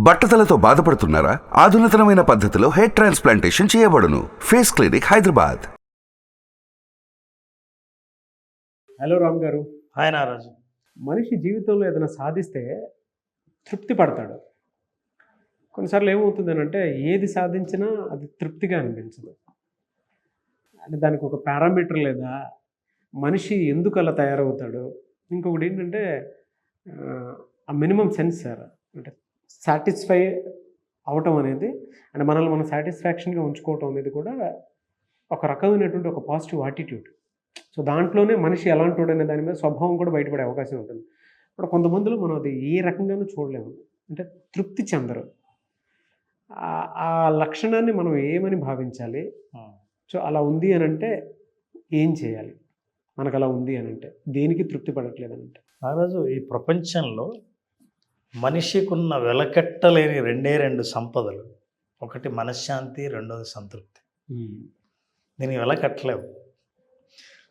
బట్టతలతో బాధపడుతున్నారా? ఆధునితనమైన పద్ధతిలో hair transplantation చేయబడును. Face clinic, Hyderabad. Hello Ram గారు. హాయ్ నారాజు. మనిషి జీవితంలో ఏదైనా సాధిస్తే తృప్తి పడతాడు. కొన్నిసార్లు ఏమవుతుంది అంటే ఏది సాధించినా అది తృప్తిగా అనిపించదు. అంటే దానికి ఒక పారామీటర్ లేదా, మనిషి ఎందుకు అలా తయారవుతాడు. ఇంకొకటి ఏంటంటే ఆ మినిమం సెన్స్ సార్, అంటే సాటిస్ఫై అవటం అనేది, అంటే మనల్ని మనం సాటిస్ఫాక్షన్గా ఉంచుకోవటం అనేది కూడా ఒక రకమైనటువంటి ఒక పాజిటివ్ యాటిట్యూడ్. సో దాంట్లోనే మనిషి ఎలాంటి అనే దాని మీద స్వభావం కూడా బయటపడే అవకాశం ఉంటుంది. ఇప్పుడు కొంతమందిలో మనం అది ఏ రకంగానూ చూడలేము, అంటే తృప్తి చెందరు. ఆ లక్షణాన్ని మనం ఏమని భావించాలి? సో అలా ఉంది అని అంటే ఏం చేయాలి? మనకు అలా ఉంది అని అంటే దేనికి తృప్తి పడట్లేదు అని అంటే. నారాజు, ఈ ప్రపంచంలో మనిషికున్న వెలకట్టలేని రెండు సంపదలు. ఒకటి మనశ్శాంతి, రెండోది సంతృప్తి. దీనికి వెలకట్టలేవు.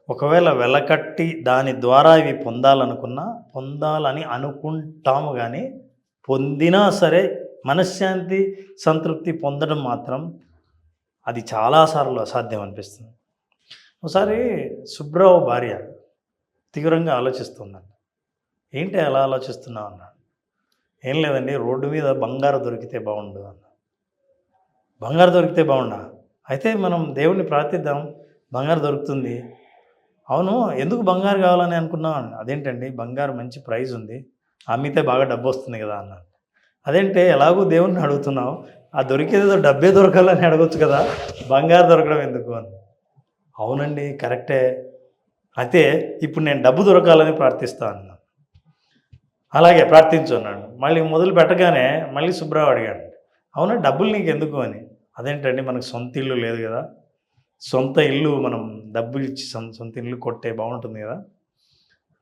ఒకవేళ వెలకట్టి దాని ద్వారా ఇవి పొందాలని అనుకుంటాము, కానీ పొందినా సరే మనశ్శాంతి, సంతృప్తి పొందడం మాత్రం అది చాలాసార్లు అసాధ్యం అనిపిస్తుంది. ఒకసారి సుబ్రావు భార్య తీవ్రంగా ఆలోచిస్తుందండి. ఏంటి అలా ఆలోచిస్తున్నావు అన్నాడు. ఏం లేదండి, రోడ్డు మీద బంగారు దొరికితే బాగుండు అన్న. బంగారు దొరికితే బాగుండా? అయితే మనం దేవుణ్ణి ప్రార్థిద్దాం, బంగారు దొరుకుతుంది. అవును, ఎందుకు బంగారు కావాలని అనుకున్నావు అన్న. అదేంటండి, బంగారు మంచి ప్రైజ్ ఉంది, అమ్మితే బాగా డబ్బు వస్తుంది కదా అన్నాడు. అదేంటే, ఎలాగూ దేవుణ్ణి అడుగుతున్నావు, ఆ దొరికేదేదో డబ్బే దొరకాలని అడగొచ్చు కదా, బంగారు దొరకడం ఎందుకు అని. అవునండి, కరెక్టే. అయితే ఇప్పుడు నేను డబ్బు దొరకాలని ప్రార్థిస్తాను అన్నాను. అలాగే ప్రార్థించు అన్నాడు. మళ్ళీ మొదలు పెట్టగానే మళ్ళీ సుబ్రావు అడిగాడు, అవునా డబ్బులు నీకు ఎందుకు అని. అదేంటండి, మనకు సొంత ఇల్లు లేదు కదా, సొంత ఇల్లు మనం డబ్బులు ఇచ్చి సొంత ఇల్లు కొట్టే బాగుంటుంది కదా.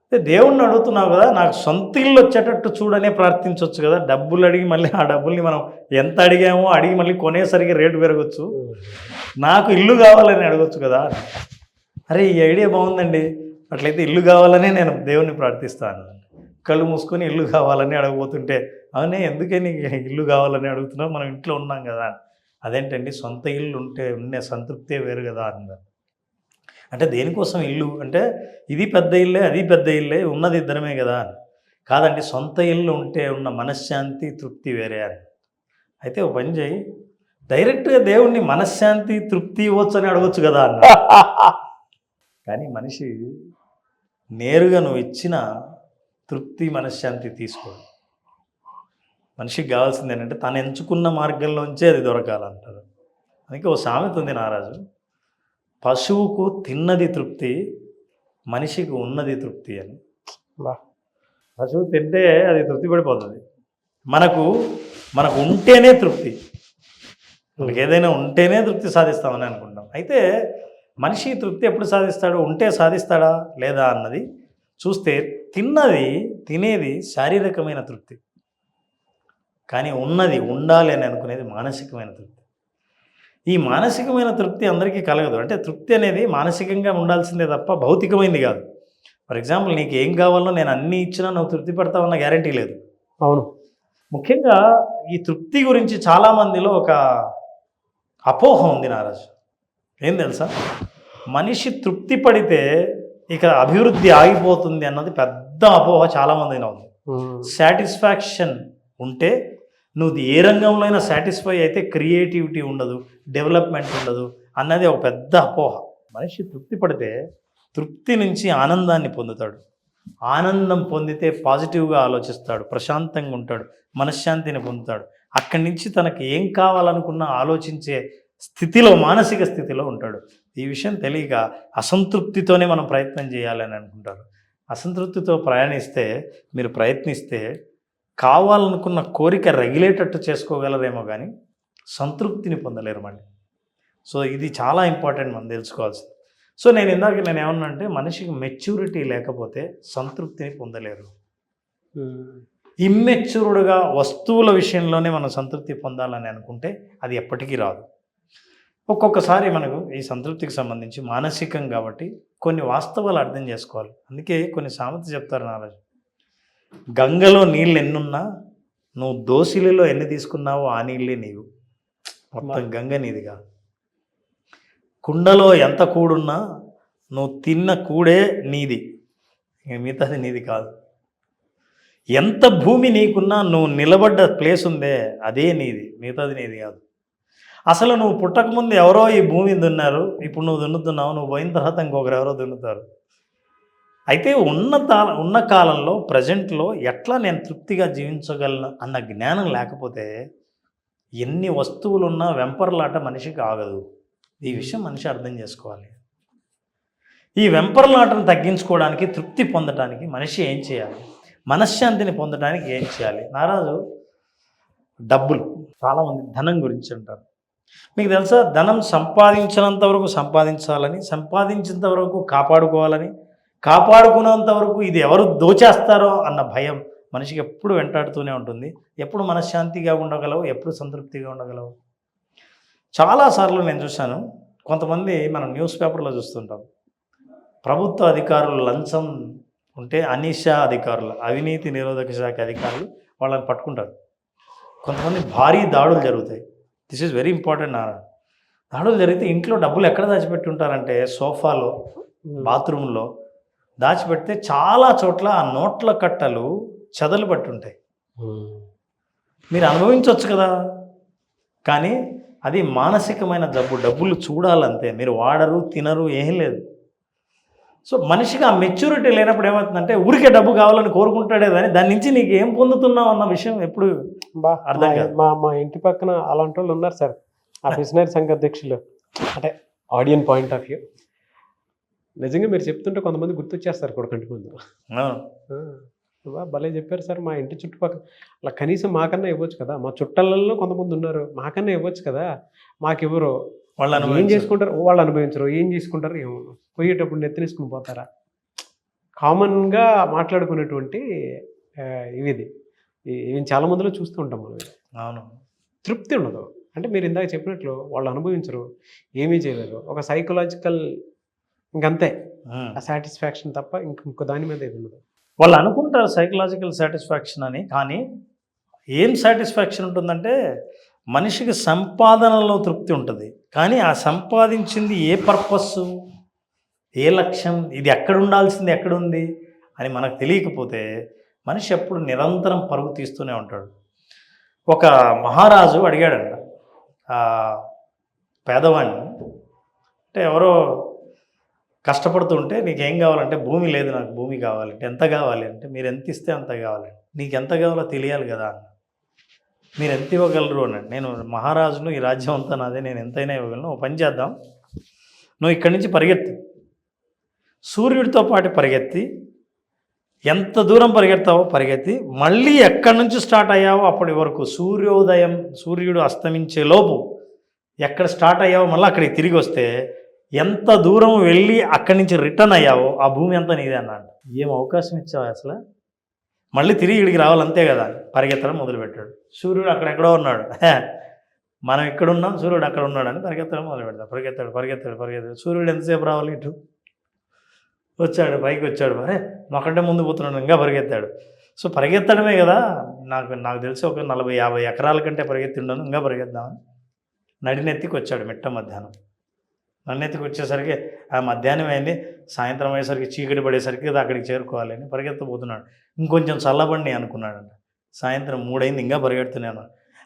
అయితే దేవుణ్ణి అడుగుతున్నావు కదా, నాకు సొంత ఇల్లు వచ్చేటట్టు చూడనే ప్రార్థించవచ్చు కదా. డబ్బులు అడిగి మళ్ళీ ఆ డబ్బుల్ని మనం ఎంత అడిగామో అడిగి మళ్ళీ కొనేసరికి రేటు పెరగచ్చు. నాకు ఇల్లు కావాలని అడగచ్చు కదా. అరే, ఈ ఐడియా బాగుందండి, అట్లయితే ఇల్లు కావాలనే నేను దేవుణ్ణి ప్రార్థిస్తాను. కళ్ళు మూసుకొని ఇల్లు కావాలని అడగబోతుంటే, అవునే ఎందుకే నీకు ఇల్లు కావాలని అడుగుతున్నావు, మనం ఇంట్లో ఉన్నాం కదా. అదేంటండి, సొంత ఇల్లు ఉంటే ఉండే సంతృప్తే వేరు కదా అన్నారు. అంటే దేనికోసం ఇల్లు అంటే, ఇది పెద్ద ఇల్లే అది పెద్ద ఇల్లే, ఉన్నది ఇద్దరమే కదా అని. కాదండి, సొంత ఇల్లు ఉంటే ఉన్న మనశ్శాంతి, తృప్తి వేరే అని. అయితే ఒక పని చేయి, డైరెక్ట్గా దేవుణ్ణి మనశ్శాంతి, తృప్తి ఇవ్వచ్చు అని అడగచ్చు కదా అన్న. కానీ మనిషి నేరుగా నువ్వు ఇచ్చిన తృప్తి, మనశ్శాంతి తీసుకోడు. మనిషికి కావాల్సింది ఏంటంటే తను ఎంచుకున్న మార్గంలోంచే అది దొరకాలంటారు. అందుకే ఓ సామెత ఉంది నారాజు, పశువుకు తిన్నది తృప్తి, మనిషికి ఉన్నది తృప్తి అని. పశువు తింటే అది తృప్తి పడిపోతుంది, మనకు ఉంటేనే తృప్తి. మనకి ఏదైనా ఉంటేనే తృప్తి సాధిస్తామని అనుకుంటాం. అయితే మనిషి తృప్తి ఎప్పుడు సాధిస్తాడు, ఉంటే సాధిస్తాడా లేదా అన్నది చూస్తే, తినేది శారీరకమైన తృప్తి, కానీ ఉండాలి అని అనుకునేది మానసికమైన తృప్తి. ఈ మానసికమైన తృప్తి అందరికీ కలగదు. అంటే తృప్తి అనేది మానసికంగా ఉండాల్సిందే తప్ప భౌతికమైంది కాదు. ఫర్ ఎగ్జాంపుల్, నీకు ఏం కావాలో నేను అన్నీ ఇచ్చినా నువ్వు తృప్తి పడతావన్న గ్యారంటీ లేదు. అవును. ముఖ్యంగా ఈ తృప్తి గురించి చాలామందిలో ఒక అపోహ ఉంది నారాజు. ఏం తెలుసా, మనిషి తృప్తి పడితే ఇక అభివృద్ధి ఆగిపోతుంది అన్నది పెద్ద అపోహ చాలామందిలో ఉంది. సాటిస్ఫాక్షన్ ఉంటే నువ్వు ఏ రంగంలో అయినా సాటిస్ఫై అయితే క్రియేటివిటీ ఉండదు, డెవలప్మెంట్ ఉండదు అన్నది ఒక పెద్ద అపోహ. మనిషి తృప్తి పడితే తృప్తి నుంచి ఆనందాన్ని పొందుతాడు. ఆనందం పొందితే పాజిటివ్గా ఆలోచిస్తాడు, ప్రశాంతంగా ఉంటాడు, మనశ్శాంతిని పొందుతాడు. అక్కడి నుంచి తనకు ఏం కావాలనుకున్నా ఆలోచించే స్థితిలో, మానసిక స్థితిలో ఉంటాడు. ఈ విషయం తెలియక అసంతృప్తితోనే మనం ప్రయత్నం చేయాలని అనుకుంటారు. అసంతృప్తితో మీరు ప్రయత్నిస్తే కావాలనుకున్న కోరిక రగిలేటట్టు చేసుకోగలరేమో కానీ సంతృప్తిని పొందలేరు మళ్ళీ. సో ఇది చాలా ఇంపార్టెంట్ మనం తెలుసుకోవాల్సింది. సో నేను ఏమన్నా అంటే, మనిషికి మెచ్యూరిటీ లేకపోతే సంతృప్తిని పొందలేరు. ఇమ్మెచ్యూర్డ్గా వస్తువుల విషయంలోనే మనం సంతృప్తి పొందాలని అనుకుంటే అది ఎప్పటికీ రాదు. ఒక్కొక్కసారి మనకు ఈ సంతృప్తికి సంబంధించి మానసికం కాబట్టి కొన్ని వాస్తవాలు అర్థం చేసుకోవాలి. అందుకే కొన్ని సామెత చెప్తారు నారాజు, గంగలో నీళ్ళు ఎన్నున్నా నువ్వు దోసిలిలో ఎన్ని తీసుకున్నావో ఆ నీళ్ళే నీవు, మొత్తం గంగ నీది కాదు. కుండలో ఎంత కూడున్నా నువ్వు తిన్న కూడే నీది, ఇంక మిగతాది నీది కాదు. ఎంత భూమి నీకున్నా నువ్వు నిలబడ్డ ప్లేస్ ఉందే అదే నీది, మిగతాది నీది కాదు. అసలు నువ్వు పుట్టకముందు ఎవరో ఈ భూమిని దున్నారు, ఇప్పుడు నువ్వు దున్నుతున్నావు, నువ్వు పోయిన తర్వాత ఇంకొకరు ఎవరో దున్నుతారు. అయితే ఉన్న కాలంలో ప్రజెంట్లో ఎట్లా నేను తృప్తిగా జీవించగలను అన్న జ్ఞానం లేకపోతే ఎన్ని వస్తువులున్నా వెంపర్లాట మనిషికి ఆగదు. ఈ విషయం మనిషి అర్థం చేసుకోవాలి. ఈ వెంపర్లాటను తగ్గించుకోవడానికి, తృప్తి పొందడానికి మనిషి ఏం చేయాలి, మనశ్శాంతిని పొందడానికి ఏం చేయాలి? నారాజు డబ్బులు, చాలామంది ధనం గురించి అంటారు. మీకు తెలుసా, ధనం సంపాదించినంత వరకు సంపాదించాలని, సంపాదించినంత వరకు కాపాడుకోవాలని, కాపాడుకున్నంత వరకు ఇది ఎవరు దోచేస్తారో అన్న భయం మనిషికి ఎప్పుడు వెంటాడుతూనే ఉంటుంది. ఎప్పుడు మనశ్శాంతిగా ఉండగలవు, ఎప్పుడు సంతృప్తిగా ఉండగలవు? చాలాసార్లు నేను చూశాను, కొంతమంది మనం న్యూస్ పేపర్లో చూస్తుంటాం, ప్రభుత్వ అధికారులు లంచం ఉంటే అనిషా అధికారులు, అవినీతి నిరోధక శాఖ అధికారులు వాళ్ళని పట్టుకుంటారు. కొంతమంది భారీ దాడులు జరుగుతాయి. This is very important. దాడులు జరిగితే ఇంట్లో డబ్బులు ఎక్కడ దాచిపెట్టి ఉంటారంటే సోఫాలో, బాత్రూంలో దాచిపెడితే చాలా చోట్ల ఆ నోట్ల కట్టలు చెదలు పట్టి ఉంటాయి. మీరు అనుభవించవచ్చు కదా, కానీ అది మానసికమైన జబ్బు. డబ్బులు చూడాలంతే, మీరు వాడరు, తినరు, ఏం లేదు. సో మనిషికి ఆ మెచ్యూరిటీ లేనప్పుడు ఏమవుతుందంటే ఊరికే డబ్బు కావాలని కోరుకుంటాడే కానీ దాని నుంచి నీకు ఏం పొందుతున్నావు అన్న విషయం ఎప్పుడు అర్థం కాదు. మా ఇంటి పక్కన అలాంటి వాళ్ళు ఉన్నారు సార్, ఆ మిషనరీ సంఘ అధ్యక్షులు. అంటే ఆడియన్ పాయింట్ ఆఫ్ వ్యూ నిజంగా మీరు చెప్తుంటే కొంతమంది గుర్తొచ్చేస్తారు కూడా కంటి ముందు. భలే చెప్పారు సార్, మా ఇంటి చుట్టుపక్కల అలా కనీసం మాకన్నా ఇవ్వచ్చు కదా, మా చుట్టాలలో కొంతమంది ఉన్నారు, మాకన్నా ఇవ్వచ్చు కదా, మాకు ఇవ్వరు, వాళ్ళు ఏం చేసుకుంటారు, వాళ్ళు అనుభవించరు, ఏం చేసుకుంటారు, ఏమో పోయేటప్పుడు నెత్తినేసుకుని పోతారా, కామన్గా మాట్లాడుకునేటువంటి ఇవి చాలా మందిలో చూస్తూ ఉంటాం మనం. అవును, తృప్తి ఉండదు. అంటే మీరు ఇందాక చెప్పినట్లు వాళ్ళు అనుభవించరు, ఏమీ చేయలేరు, ఒక సైకలాజికల్ ఇంకంతే ఆ సాటిస్ఫాక్షన్ తప్ప ఇంకో దాని మీద ఏది ఉండదు. వాళ్ళు అనుకుంటారు సైకలాజికల్ సాటిస్ఫాక్షన్ అని, కానీ ఏం సాటిస్ఫాక్షన్ ఉంటుందంటే మనిషికి సంపాదనలో తృప్తి ఉంటుంది, కానీ ఆ సంపాదించింది ఏ పర్పస్సు, ఏ లక్ష్యం, ఇది ఎక్కడ ఉండాల్సింది ఎక్కడుంది అని మనకు తెలియకపోతే మనిషి ఎప్పుడు నిరంతరం పరుగు తీస్తూనే ఉంటాడు. ఒక మహారాజు అడిగాడంట పేదవాడిని, అంటే ఎవరో కష్టపడుతుంటే నీకేం కావాలంటే భూమి లేదు, నాకు భూమి కావాలంటే ఎంత కావాలి అంటే మీరు ఎంత ఇస్తే అంత కావాలి, నీకు ఎంత కావాలో తెలియాలి కదా అన్న. మీరు ఎంత ఇవ్వగలరు అన్నాడు. నేను మహారాజును, ఈ రాజ్యం అంతా నాదే, నేను ఎంతైనా ఇవ్వగలను. ఓ పని చేద్దాం, నువ్వు ఇక్కడి నుంచి పరిగెత్తు, సూర్యుడితో పాటు పరిగెత్తి ఎంత దూరం పరిగెత్తావో పరిగెత్తి మళ్ళీ ఎక్కడి నుంచి స్టార్ట్ అయ్యావో అప్పటి వరకు సూర్యోదయం, సూర్యుడు అస్తమించే లోపు ఎక్కడ స్టార్ట్ అయ్యావో మళ్ళీ అక్కడికి తిరిగి వస్తే ఎంత దూరం వెళ్ళి అక్కడి నుంచి రిటర్న్ అయ్యావో ఆ భూమి అంతా నీదే అన్నాడు. ఏం అవకాశం ఇచ్చావు అసలు, మళ్ళీ తిరిగి ఇక్కడికి రావాలి అంతే కదా. పరిగెత్తడం మొదలుపెట్టాడు. సూర్యుడు అక్కడెక్కడో ఉన్నాడు, మనం ఇక్కడ ఉన్నాం, సూర్యుడు అక్కడ ఉన్నాడని పరిగెత్తడం మొదలు పెడతాడు. పరిగెత్తాడు పరిగెత్తాడు పరిగెత్తాడు, సూర్యుడు ఎంతసేపు రావాలి, ఇటు వచ్చాడు, పైకి వచ్చాడు, అరే నాకంటే ముందు పోతున్నాడు, ఇంకా పరిగెత్తాడు. సో పరిగెత్తడమే కదా, నాకు తెలిసి ఒక 40-50 ఎకరాల కంటే పరిగెత్తిండను, ఇంకా పరిగెత్తామని నడినెత్తికి వచ్చాడు. మిట్ట మధ్యాహ్నం నన్నెత్తికి వచ్చేసరికి ఆ మధ్యాహ్నం అయింది, సాయంత్రం అయ్యేసరికి చీకటి పడేసరికి అక్కడికి చేరుకోవాలని పరిగెత్తబోతున్నాడు. ఇంకొంచెం చల్లబండి అనుకున్నాడంట. సాయంత్రం 3 అయింది, ఇంకా పరిగెడుతున్నాను,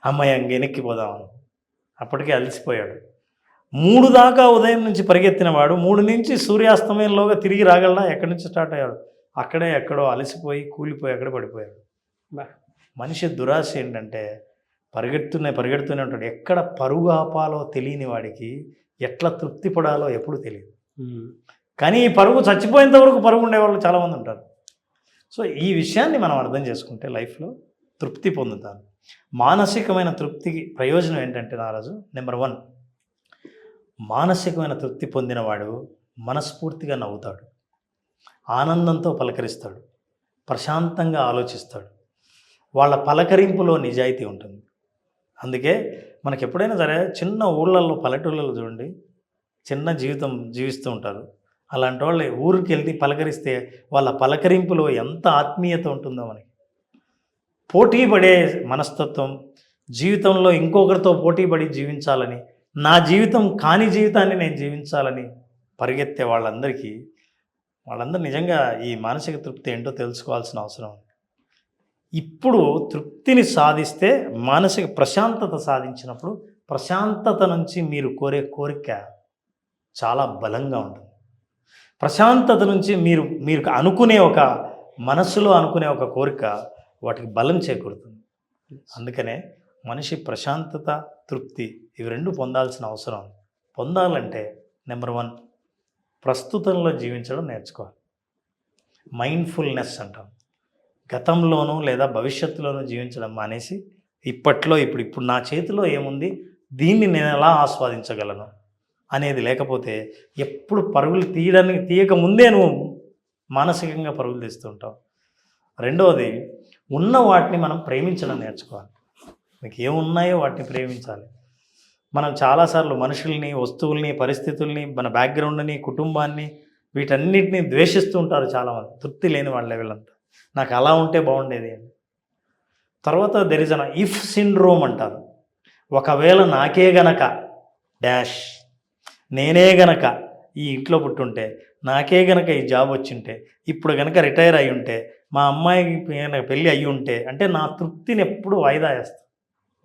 అమ్మాయి ఇంక వెనక్కిపోదామని. అప్పటికే అలసిపోయాడు. 3 దాకా ఉదయం నుంచి పరిగెత్తిన వాడు 3 నుంచి సూర్యాస్తమయంలోగా తిరిగి రాగలడా? ఎక్కడి నుంచి స్టార్ట్ అయ్యాడు? అక్కడే ఎక్కడో అలసిపోయి కూలిపోయి అక్కడే పడిపోయాడు. మనిషి దురాశ ఏంటంటే పరిగెడుతూనే ఉంటాడు. ఎక్కడ పరుగు ఆపాలో తెలియని వాడికి ఎట్లా తృప్తి పడాలో ఎప్పుడు తెలియదు. కానీ ఈ పరుగు చచ్చిపోయేంత వరకు పరుగు ఉండేవాళ్ళు చాలామంది ఉంటారు. సో ఈ విషయాన్ని మనం అర్థం చేసుకుంటే లైఫ్లో తృప్తి పొందుతాను. మానసికమైన తృప్తికి ప్రయోజనం ఏంటంటే నారాజు, నెంబర్ 1, మానసికమైన తృప్తి పొందినవాడు మనస్ఫూర్తిగా నవ్వుతాడు, ఆనందంతో పలకరిస్తాడు, ప్రశాంతంగా ఆలోచిస్తాడు. వాళ్ళ పలకరింపులో నిజాయితీ ఉంటుంది. అందుకే మనకి ఎప్పుడైనా సరే చిన్న ఊళ్ళల్లో, పల్లెటూళ్ళలో చూడండి, చిన్న జీవితం జీవిస్తూ ఉంటారు. అలాంటి వాళ్ళు ఊరికి వెళ్ళి పలకరిస్తే వాళ్ళ పలకరింపులో ఎంత ఆత్మీయత ఉంటుందో మనకి. పోటీ పడే మనస్తత్వం, జీవితంలో ఇంకొకరితో పోటీ పడి జీవించాలని, నా జీవితం కాని జీవితాన్ని నేను జీవించాలని పరిగెత్తే వాళ్ళందరూ నిజంగా ఈ మానసిక తృప్తి ఏంటో తెలుసుకోవాల్సిన అవసరం ఉంది. ఇప్పుడు తృప్తిని సాధిస్తే మానసిక ప్రశాంతత సాధించినప్పుడు ప్రశాంతత నుంచి మీరు కోరే కోరిక చాలా బలంగా ఉంటుంది. ప్రశాంతత నుంచి మీరు అనుకునే మనసులో అనుకునే ఒక కోరిక వాటికి బలం చేకూరుతుంది. అందుకనే మనిషి ప్రశాంతత, తృప్తి ఇవి రెండు పొందాల్సిన అవసరం ఉంది. పొందాలంటే నెంబర్ 1 ప్రస్తుతంలో జీవించడం నేర్చుకోవాలి. మైండ్ఫుల్నెస్ అంటాం. గతంలోనూ లేదా భవిష్యత్తులోనూ జీవించడం మానేసి ఇప్పుడు నా చేతిలో ఏముంది, దీన్ని నేను ఎలా ఆస్వాదించగలను అనేది లేకపోతే ఎప్పుడు పరుగులు తీయక ముందే నువ్వు మానసికంగా పరుగులు తీస్తుంటావు. రెండవది, ఉన్న వాటిని మనం ప్రేమించడం నేర్చుకోవాలి. మీకు ఏమున్నాయో వాటిని ప్రేమించాలి. మనం చాలాసార్లు మనుషుల్ని, వస్తువుల్ని, పరిస్థితుల్ని, మన బ్యాక్గ్రౌండ్ని, కుటుంబాన్ని వీటన్నిటిని ద్వేషిస్తూ ఉంటారు చాలామంది. తృప్తి లేని వాళ్ళ లెవెలంతా. నాకు అలా ఉంటే బాగుండేది అని. తర్వాత there is an if syndrome అంటారు. ఒకవేళ నాకే గనక డాష్, నేనే గనక ఈ ఇంట్లో పుట్టుంటే, నాకే గనక ఈ జాబ్ వచ్చింటే, ఇప్పుడు గనక రిటైర్ అయి ఉంటే, మా అమ్మాయికి గనక పెళ్ళి అయ్యి ఉంటే, అంటే నా తృప్తిని ఎప్పుడు వాయిదా వేస్తాను.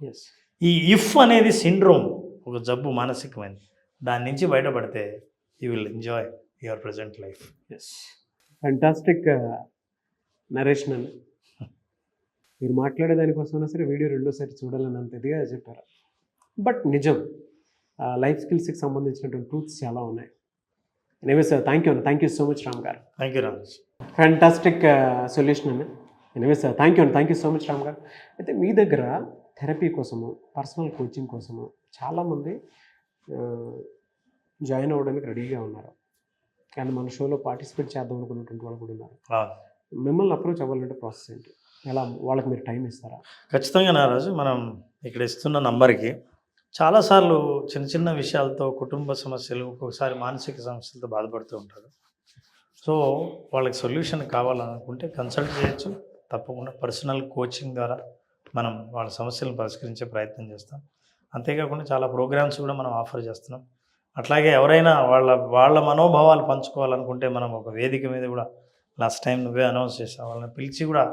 ఎస్. ఈ ఇఫ్ అనేది సిండ్రోమ్, ఒక జబ్బు, మానసికమైనది. దాని నుంచి బయటపడితే you will enjoy your present life. Yes, fantastic narration అండి. మీరు మాట్లాడే దానికోసమైనా సరే వీడియో రెండోసారి చూడాలని అంత ఇదిగా చెప్పారు. బట్ నిజం, లైఫ్ స్కిల్స్కి సంబంధించినటువంటి ట్రూత్స్ చాలా ఉన్నాయి. Anyway sir, thank you so much Ram garu. Thank you Ramesh. Fantastic solution అండి. Anyway sir, thank you so much Ram garu. అయితే మీ దగ్గర థెరపీ కోసము, పర్సనల్ కోచింగ్ కోసము చాలామంది జాయిన్ అవ్వడానికి రెడీగా ఉన్నారు. కానీ మన షోలో పార్టిసిపేట్ చేద్దాం అనుకున్నటువంటి వాళ్ళు కూడా ఉన్నారు. మిమ్మల్ని అప్రోచ్ అవ్వాలంటే ప్రాసెస్ ఏంటి? ఎలా వాళ్ళకి మీరు టైం ఇస్తారా? ఖచ్చితంగా నారాజు, మనం ఇక్కడ ఇస్తున్న నంబర్కి చాలాసార్లు చిన్న చిన్న విషయాలతో, కుటుంబ సమస్యలు, ఒక్కొక్కసారి మానసిక సమస్యలతో బాధపడుతూ ఉంటారు. సో వాళ్ళకి సొల్యూషన్ కావాలనుకుంటే కన్సల్ట్ చేయొచ్చు. తప్పకుండా పర్సనల్ కోచింగ్ ద్వారా మనం వాళ్ళ సమస్యలను పరిష్కరించే ప్రయత్నం చేస్తాం. అంతేకాకుండా చాలా ప్రోగ్రామ్స్ కూడా మనం ఆఫర్ చేస్తున్నాం. అట్లాగే ఎవరైనా వాళ్ళ మనోభావాలు పంచుకోవాలనుకుంటే మనం ఒక వేదిక మీద కూడా లాస్ట్ టైం నువ్వే అనౌన్స్ చేసావు, వాళ్ళని పిలిచి కూడా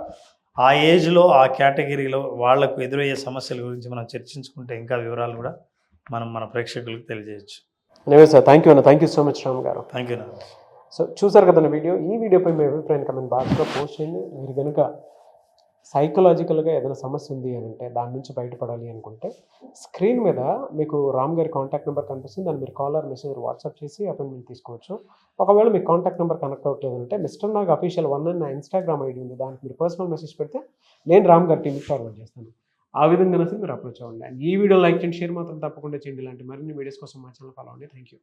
ఆ ఏజ్లో, ఆ కేటగిరీలో వాళ్లకు ఎదురయ్యే సమస్యల గురించి మనం చర్చించుకుంటే ఇంకా వివరాలు కూడా మనం మన ప్రేక్షకులకు తెలియజేయచ్చు. Anyway sir, thank you so much Ram garu. Thank you. So చూసారు కదండి వీడియో. ఈ వీడియోపై మీ అభిప్రాయం కమెంట్ బాక్స్లో పోస్ట్ చేయండి. మీరు కనుక సైకలాజికల్గా ఏదైనా సమస్య ఉంది అని అంటే, దాని నుంచి బయటపడాలి అనుకుంటే, స్క్రీన్ మీద మీకు రామ్ గారి కాంటాక్ట్ నెంబర్ కనిపిస్తుంది. దాన్ని మీరు కాల్ ఆర్ మెసేజ్ వాట్సాప్ చేసి అపాయింట్మెంట్ తీసుకోవచ్చు. ఒకవేళ మీకు కాంటాక్ట్ నెంబర్ కనెక్ట్ అవ్వట్లేదంటే మిస్టర్ నాగ్ అఫీషియల్ 1 అని నా ఇన్స్టాగ్రామ్ ఐడి ఉంది. దానికి మీరు పర్సనల్ మెసేజ్ పెడితే నేను రామ్ గారి టీమ్కి ఫార్వర్డ్ చేస్తాను. ఆ విధంగా సరే మీరు అప్రోచ్ అవ్వండి. అండ్ ఈ వీడియో లైక్ చేయండి, షేర్ మాత్రం తప్పకుండా చేయండి. ఇలాంటి మరిన్ని వీడియోస్ కోసం మా ఛానల్ ఫాలో అవ్వండి. Thank you.